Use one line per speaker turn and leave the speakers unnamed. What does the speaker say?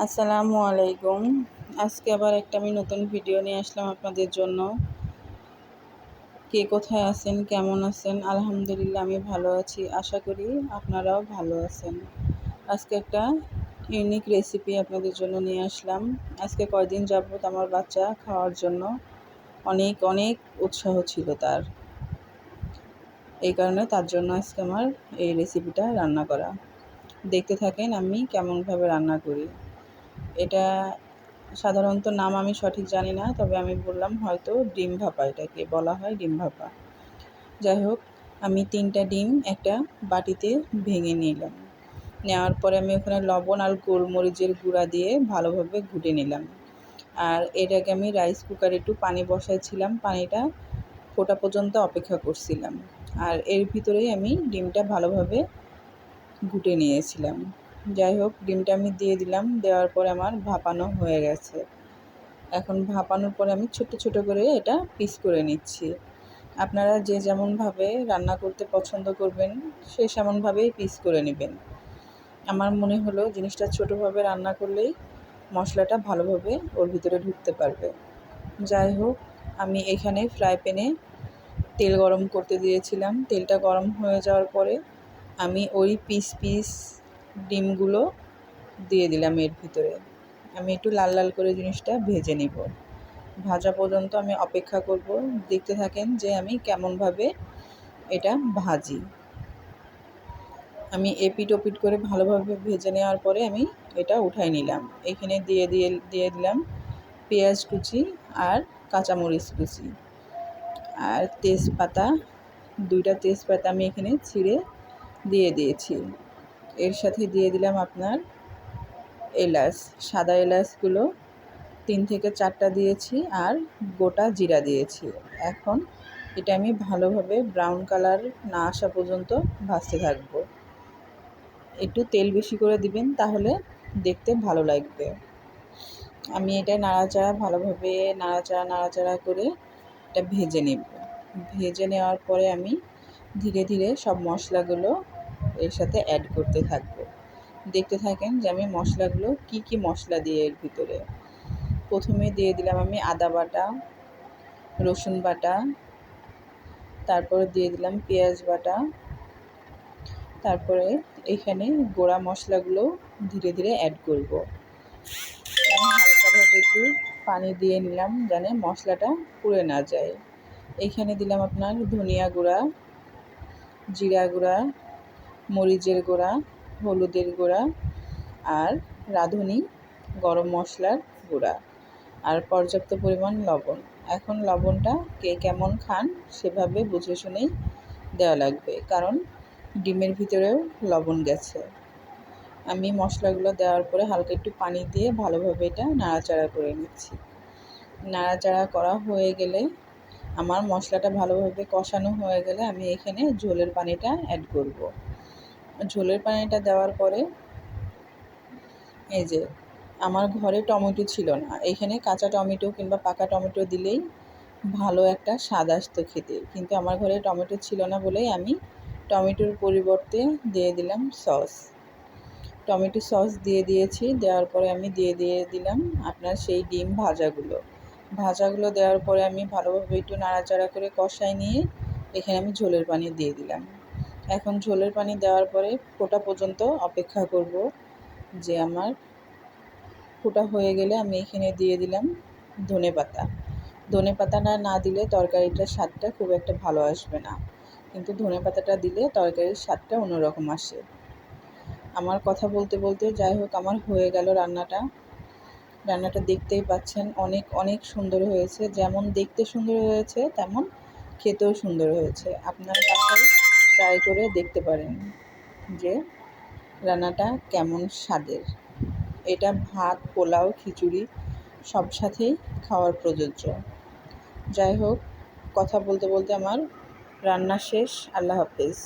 আসসালামু আলাইকুম। আজকে আবার একটা আমি নতুন ভিডিও নিয়ে আসলাম আপনাদের জন্য। কে কোথায় আছেন, কেমন আছেন? আলহামদুলিল্লাহ আমি ভালো আছি। আশা করি আপনারাও ভালো আছেন। আজকে একটা ইউনিক রেসিপি আপনাদের জন্য নিয়ে আসলাম। আজকে কয়দিন যাবত আমার বাচ্চা খাওয়ার জন্য অনেক অনেক উৎসাহ ছিল তার। এই কারণে তার জন্য আজকে আমার এই রেসিপিটা রান্না করা। দেখতে থাকেন আমি কেমনভাবে রান্না করি। এটা সাধারণত নাম আমি সঠিক জানি না, তবে আমি বললাম হয়তো ডিম ভাপা, এটাকে বলা হয় ডিম ভাপা। যাই হোক, আমি 3টা ডিম একটা বাটিতে ভেঙে নিলাম। নেওয়ার পরে আমি ওখানে লবণ আর গোলমরিচের গুঁড়া দিয়ে ভালোভাবে ঘুটে নিলাম। আর এটাকে আমি রাইস কুকারে একটু পানি বসাইছিলাম, পানিটা ফোটা পর্যন্ত অপেক্ষা করছিলাম। আর এর ভিতরেই আমি ডিমটা ভালোভাবে ঘুটে নিয়েছিলাম। যাই হোক, ডিমটা আমি দিয়ে দিলাম। দেওয়ার পরে আমার ভাপানো হয়ে গেছে। এখন ভাপানোর পরে আমি ছোট ছোট করে এটা পিস করে নিচ্ছি। আপনারা যে যেমনভাবে রান্না করতে পছন্দ করবেন সে সেমনভাবেই পিস করে নেবেন। আমার মনে হলো জিনিসটা ছোটোভাবে রান্না করলেই মশলাটা ভালোভাবে ওর ভিতরে ঢুকতে পারবে। যাই হোক, আমি এখানে ফ্রাই প্যানে তেল গরম করতে দিয়েছিলাম। তেলটা গরম হয়ে যাওয়ার পরে আমি ওই পিস পিস ডিমগুলো দিয়ে দিলাম এর ভিতরে। আমি একটু লাল লাল করে জিনিসটা ভেজে নিব। ভাজা পর্যন্ত আমি অপেক্ষা করব। দেখতে থাকেন যে আমি কেমনভাবে এটা ভাজি। আমি এপিট ওপিট করে ভালোভাবে ভেজে নেওয়ার পরে আমি এটা উঠাই নিলাম। এখানে দিয়ে দিলাম পেঁয়াজ কুচি আর কাঁচামরিচ কুচি আর তেজপাতা, 2টা তেজপাতা আমি এখানে ছিঁড়ে দিয়ে দিয়েছি। এর সাথে দিয়ে দিলাম আপনার এলাচ, সাদা এলাচগুলো 3 থেকে 4টা দিয়েছি আর গোটা জিরা দিয়েছি। এখন এটা আমি ভালোভাবে ব্রাউন কালার না আসা পর্যন্ত ভাজতে থাকবো। একটু তেল বেশি করে দিবেন, তাহলে দেখতে ভালো লাগবে। আমি এটা ভালোভাবে নাড়াচাড়া করে এটা ভেজে নেব। ভেজে নেওয়ার পরে আমি ধীরে ধীরে সব মশলাগুলো এর সাথে অ্যাড করতে থাকবো। দেখতে থাকেন যে আমি মশলাগুলো কি মশলা দিয়ে এর ভিতরে। প্রথমে দিয়ে দিলাম আমি আদা বাটা, রসুন বাটা, তারপরে দিয়ে দিলাম পেঁয়াজ বাটা, তারপরে এখানে গোড়া মশলাগুলো ধীরে ধীরে অ্যাড করব। হালকাভাবে একটু পানি দিয়ে নিলাম যেন মশলাটা পুড়ে না যায়। এখানে দিলাম আপনার ধনিয়া গুঁড়া, জিরা গুঁড়া, মরিচের গুঁড়া, হলুদের গুঁড়া আর রাঁধুনি গরম মশলার গুঁড়া আর পর্যাপ্ত পরিমাণ লবণ। এখন লবণটা কে কেমন খান সেভাবে বুঝে শুনেই দেওয়া লাগবে, কারণ ডিমের ভিতরেও লবণ গেছে। আমি মশলাগুলো দেওয়ার পরে হালকা একটু পানি দিয়ে ভালোভাবে এটা নাড়াচাড়া করে নিচ্ছি। নাড়াচাড়া করা হয়ে গেলে, আমার মশলাটা ভালোভাবে কষানো হয়ে গেলে আমি এখানে ঝোলের পানিটা অ্যাড করব। ঝোলের পানিটা দেওয়ার পরে এই যে আমার ঘরে টমেটো ছিল না, এখানে কাঁচা টমেটো কিংবা পাকা টমেটো দিলেই ভালো একটা স্বাদ আসতো খেতে, কিন্তু আমার ঘরে টমেটো ছিল না বলেই আমি টমেটোর পরিবর্তে দিয়ে দিলাম সস। টমেটো সস দিয়ে দিয়েছি। দেওয়ার পরে আমি দিয়ে দিলাম আপনার সেই ডিম ভাজাগুলো দেওয়ার পরে আমি ভালোভাবে একটু নাড়াচাড়া করে কষাই নিয়ে এখানে আমি ঝোলের পানি দিয়ে দিলাম। এখন ঝোলের পানি দেওয়ার পরে ফোটা পর্যন্ত অপেক্ষা করব। যে আমার ফোটা হয়ে গেলে আমি এখানে দিয়ে দিলাম ধনেপাতাটা না দিলে তরকারিটার স্বাদটা খুব একটা ভালো আসবে না, কিন্তু ধনেপাতাটা দিলে তরকারির স্বাদটা অন্যরকম আসে। আমার কথা বলতে বলতে যাই হোক আমার হয়ে গেল রান্নাটা দেখতেই পাচ্ছেন অনেক অনেক সুন্দর হয়েছে। যেমন দেখতে সুন্দর হয়েছে তেমন খেতেও সুন্দর হয়েছে। আপনার বাসায় ট্রাই করে দেখতে পারেন যে রান্নাটা কেমন স্বাদের। এটা ভাত, পোলাও, খিচুড়ি সব সাথেই খাওয়ার প্রযোজ্য। যাই হোক, কথা বলতে বলতে আমার রান্না শেষ। আল্লাহ হাফেজ।